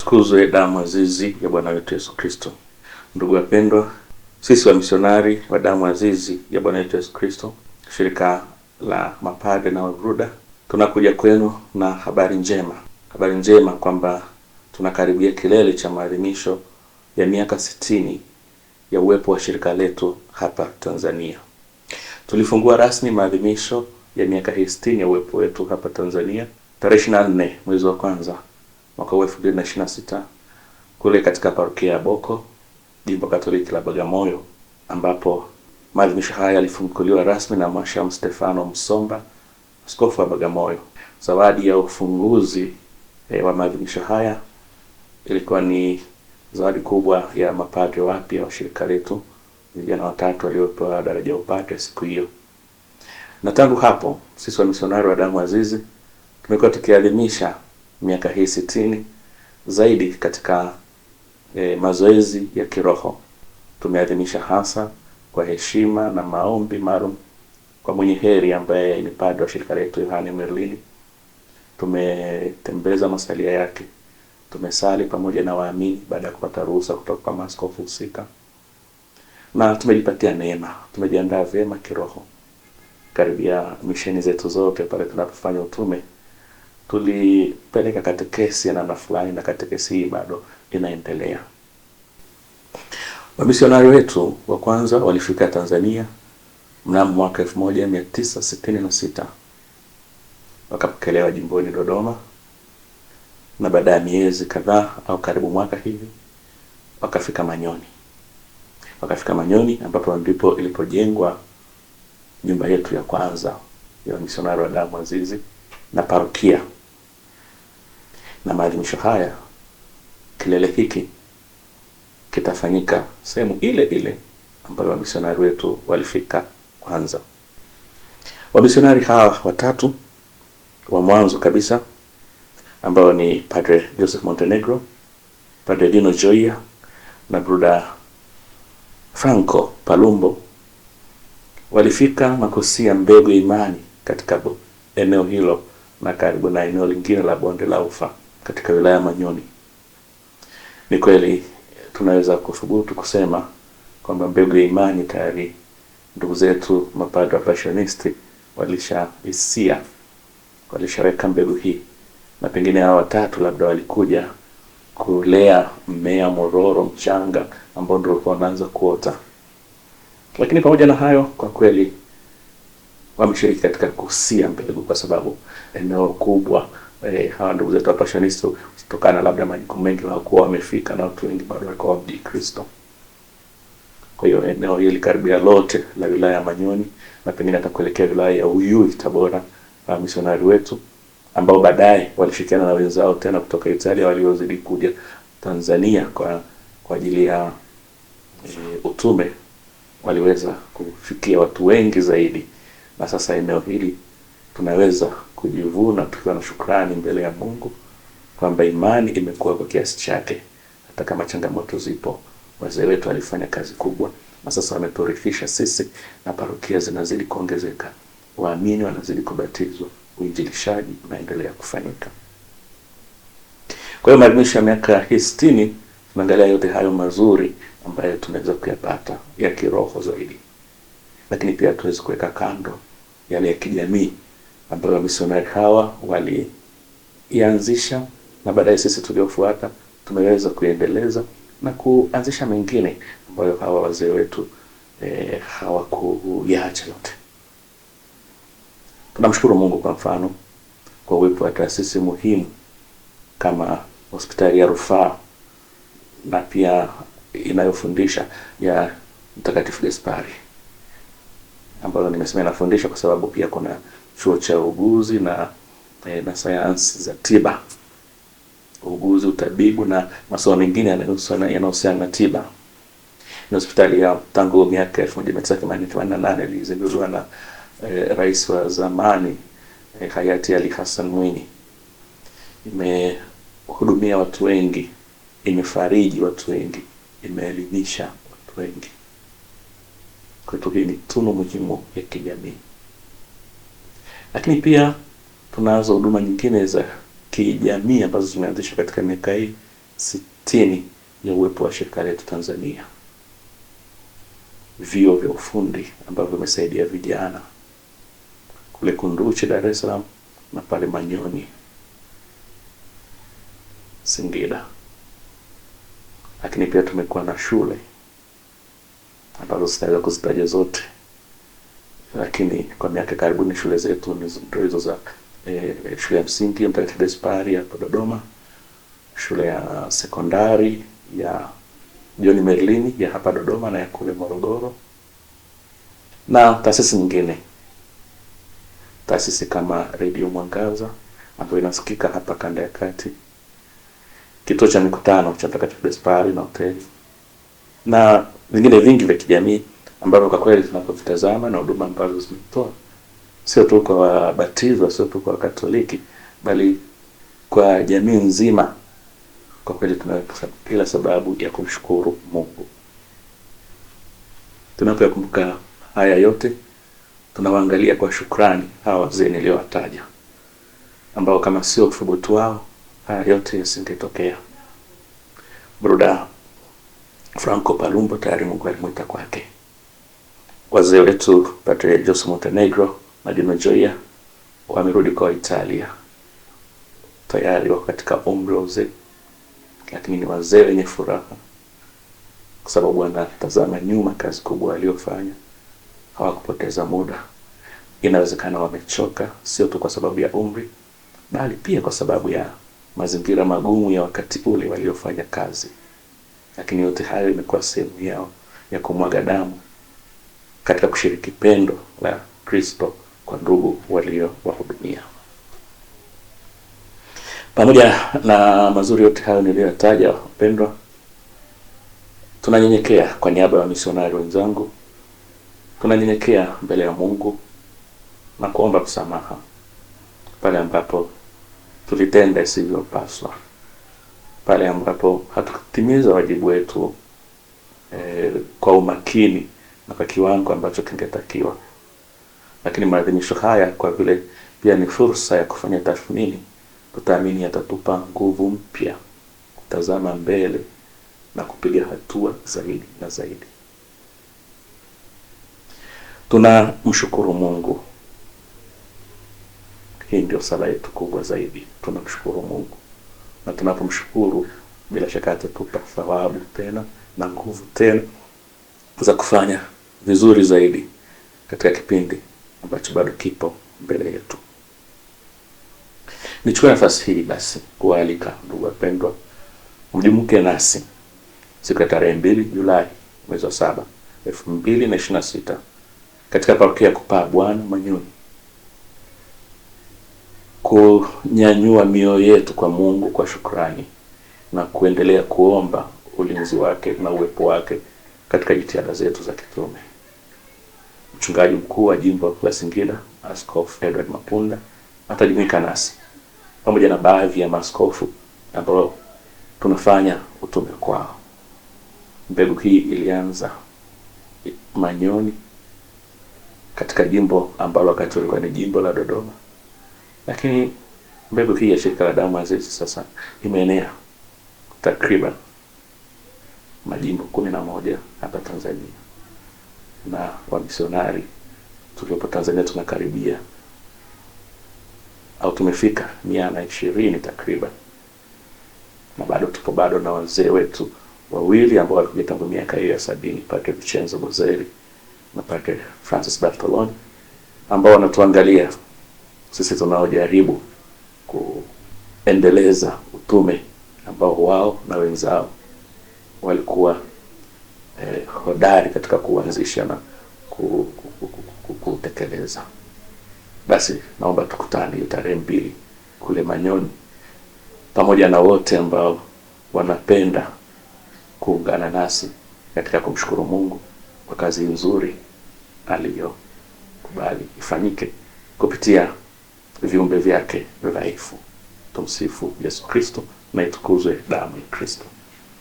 Tukuzwe damu azizi ya Bwana wetu Yesu Kristo. Ndugu wapendwa, sisi wa misionari wa damu azizi ya Bwana wetu Yesu Kristo, shirika la mapadre na wabruda, tunakuja kwenu na habari njema. Habari njema kwamba tunakaribia kilele cha maadhimisho ya miaka 60 ya uwepo wa shirika letu hapa Tanzania. Tulifungua rasmi maadhimisho ya miaka 60 ya uwepo wetu hapa Tanzania tarehe 24 mwezi wa kwanza mwaka 2026 kule katika parokia ya Boko, Jimbo Katoliki la Bagamoyo, ambapo maadhimisho haya yalifunguliwa rasmi na Mhashamu Stefano Msomba, askofu wa Bagamoyo. Zawadi ya ufunguzi wa maadhimisho haya ilikuwa ni zawadi kubwa ya mapadre wapya wa shirika letu, vijana watatu waliopewa daraja ya upadre siku hiyo. Na tangu hapo sisi wa misionari wa damu azizi tumekuwa tukiadhimisha miaka hii 60 zaidi katika mazoezi ya kiroho. Tumeadhimisha hasa kwa heshima na maombi maalum kwa mwenye heri ambaye ni padre wa shirika letu Yohane Merlini. Tumetembeza masalia yake, tumesali pamoja na waamini baada ya kupata ruhusa kutoka kwa maaskofu husika, na tumejipatia neema. Tumejiandaa vyema kiroho. Karibia misheni zetu zote pale tunapofanya utume tulipeleka katekesi ya namna fulani, na katekesi hii bado inaendelea. Wamisionari wetu wa kwanza walifika Tanzania mnamo mwaka 1966, wakapokelewa jimboni Dodoma, na baada ya miezi kadhaa au karibu mwaka hivi wakafika Manyoni ambapo ndipo ilipojengwa nyumba yetu ya kwanza ya wamisionari wa damu azizi na parokia. Na maadhimisho haya, kilele hiki kitafanyika sehemu ile ile ambayo wamisionari wetu walifika kwanza. Wamisionari hawa watatu wa mwanzo kabisa ambao ni Padre Joseph Montenegro, Padre Dino Joia na Bruda Franco Palumbo walifika na kusia mbegu imani katika eneo hilo na karibu na eneo lingine la bonde la Ufa katika wilaya Manyoni. Ni kweli tunaweza kuthubutu kusema kwamba mbegu ya imani tayari ndugu zetu mapadre passionisti walishaweka mbegu hii, na pengine hao watatu labda walikuja kulea mmea mororo mchanga ambao ndio unaanza kuota. Lakini pamoja na hayo, kwa kweli wameshiriki katika kusia mbegu, kwa sababu eneo kubwa hawa ndugu zetu wa passionisti kutokana labda majukumu mengi hawakuwa wamefika, na watu wengi bado walikuwa wa Kristo. Kwa hiyo eneo hili karibia lote la wilaya ya Manyoni na pengine hata kuelekea wilaya ya Uyui Tabora, wa misionari wetu ambao baadaye walishirikiana na wenzao tena kutoka Italia waliozidi kuja Tanzania kwa ajili ya utume, waliweza kufikia watu wengi zaidi. Na sasa eneo hili tunaweza kujivuna tukiwa na shukrani mbele ya Mungu kwamba imani imekuwa kwa kiasi chake, hata kama changamoto zipo. Wazee wetu walifanya kazi kubwa, na sasa wameturithisha sisi, na parokia zinazidi kuongezeka, waamini wanazidi kubatizwa, uinjilishaji unaendelea kufanyika. Kwa hiyo maadhimisho ya miaka 60 tunaangalia yote hayo mazuri ambayo tunaweza kuyapata ya kiroho zaidi, lakini pia tuweze kuweka kando yale ya kijamii ambayo misionari hawa walianzisha, na baadaye sisi tuliofuata tumeweza kuendeleza na kuanzisha mengine ambayo hawa wazee wetu hawakuacha yote. Tunamshukuru Mungu kwa mfano kwa uwepo wa taasisi muhimu kama hospitali ya rufaa na pia inayofundisha ya Mtakatifu Gaspari, ambayo nimesema inafundisha kwa sababu pia kuna chuo cha uuguzi na sayansi za tiba, uuguzi, utabibu na masomo mengine yanayohusiana na tiba. Ni hospitali ya tangu miaka 1988 ilizinduliwa na rais wa zamani hayati Ali Hassan Mwinyi. Imehudumia watu wengi, imefariji watu wengi, imeelimisha watu wengi. Kwetu hii ni tunu muhimu ya kijamii. Lakini pia tunazo huduma nyingine za kijamii ambazo zimeanzishwa katika miaka hii 60 ya uwepo wa shirika letu Tanzania. Vyuo vya ufundi ambavyo vimesaidia vijana kule Kunduchi Dar es Salaam na pale Manyoni Singida. Lakini pia tumekuwa na shule ambazo sitaweza kuzitaja zote, lakini kwa miaka karibuni shule zetu ni hizo za shule ya msingi Mtakatifu Gaspari hapa Dodoma, shule ya sekondari ya John Merlini ya hapa Dodoma na ya kule Morogoro, na taasisi nyingine, taasisi kama Radio Mwangaza ambayo inasikika hapa kanda ya kati, kituo cha mikutano cha Mtakatifu Gaspari na hoteli, na vingine vingi vya kijamii ambavyo kwa kweli tunapotazama na huduma ambazo zimetoa sio tu kwa wabatizwa, sio tu kwa Katoliki, bali kwa jamii nzima. Kwa kweli tuna kila sababu ya kumshukuru Mungu. Tunapokumbuka haya yote, tunawaangalia kwa shukrani hawa wazee niliowataja, ambao kama sio uthubutu wao haya yote yasingetokea. Bruda Franco Palumbo tayari Mungu alimuita kwake. Wazee wetu Padre Jose Montenegro na Dino Gioia wamerudi kwa Italia. Tayari wako katika umri wa uzee, lakini ni wazee wenye furaha kwa sababu wanatazama nyuma kazi kubwa waliofanya. Hawakupoteza muda. Inawezekana wamechoka, sio tu kwa sababu ya umri, bali pia kwa sababu ya mazingira magumu ya wakati ule waliofanya kazi. Lakini yote hayo imekuwa sehemu yao ya kumwaga damu katika kushiriki pendo la Kristo kwa ndugu waliowahudumia. Pamoja na mazuri yote hayo niliyotaja, wapendwa, tunanyenyekea kwa niaba ya misionari wenzangu, tunanyenyekea mbele ya Mungu na kuomba msamaha pale ambapo tulitenda isivyopaswa, pale ambapo hatukutimiza wajibu wetu kwa umakini na kwa kiwango ambacho kingetakiwa. Lakini maadhimisho haya kwa vile pia ni fursa ya kufanya tathmini, tutaamini yatatupa nguvu mpya kutazama mbele na kupiga hatua zaidi na zaidi. Tunamshukuru Mungu. Hii ndio sala yetu kubwa zaidi. Tunamshukuru Mungu. Na tunapomshukuru bila shaka atatupa thawabu tena na nguvu tena za kufanya vizuri zaidi katika kipindi ambacho bado kipo mbele yetu. Nichukue nafasi hii basi kualika ndugu wapendwa, mjumuke nasi siku ya tarehe 2 Julai mwezi wa 7 2026 katika parokia Kupaa Bwana Manyoni, kunyanyua mioyo yetu kwa Mungu kwa shukrani na kuendelea kuomba ulinzi wake na uwepo wake katika jitihada zetu za kitume. Mchungaji mkuu wa jimbo la Singida, Askofu Edward Mapunda, atajumuika nasi pamoja na baadhi ya maaskofu ambao tunafanya utume kwao. Mbegu hii ilianza Manyoni katika jimbo ambalo wakati ulikuwa ni jimbo la Dodoma, lakini mbegu hii ya shirika la damu azizi sasa imeenea takriban majimbo 11 hapa Tanzania, na wamisionari tuliopo Tanzania tunakaribia au tumefika 120 takriban, na bado na wazee wetu wawili ambao walikuja tangu miaka hiyo ya 70, Padre Vincenzo Bozelli na Padre Francis Bartoloni, ambao wanatuangalia sisi tunaojaribu kuendeleza utume ambao wao na wenzao walikuwa hodari katika kuanzisha na kutekeleza. Basi naomba tukutane tarehe 2 kule Manyoni, pamoja na wote ambao wanapenda kuungana nasi katika kumshukuru Mungu kwa kazi nzuri aliyokubali ifanyike kupitia viumbe vyake dhaifu. Tumsifu Yesu Kristo na itukuzwe damu ya Kristo.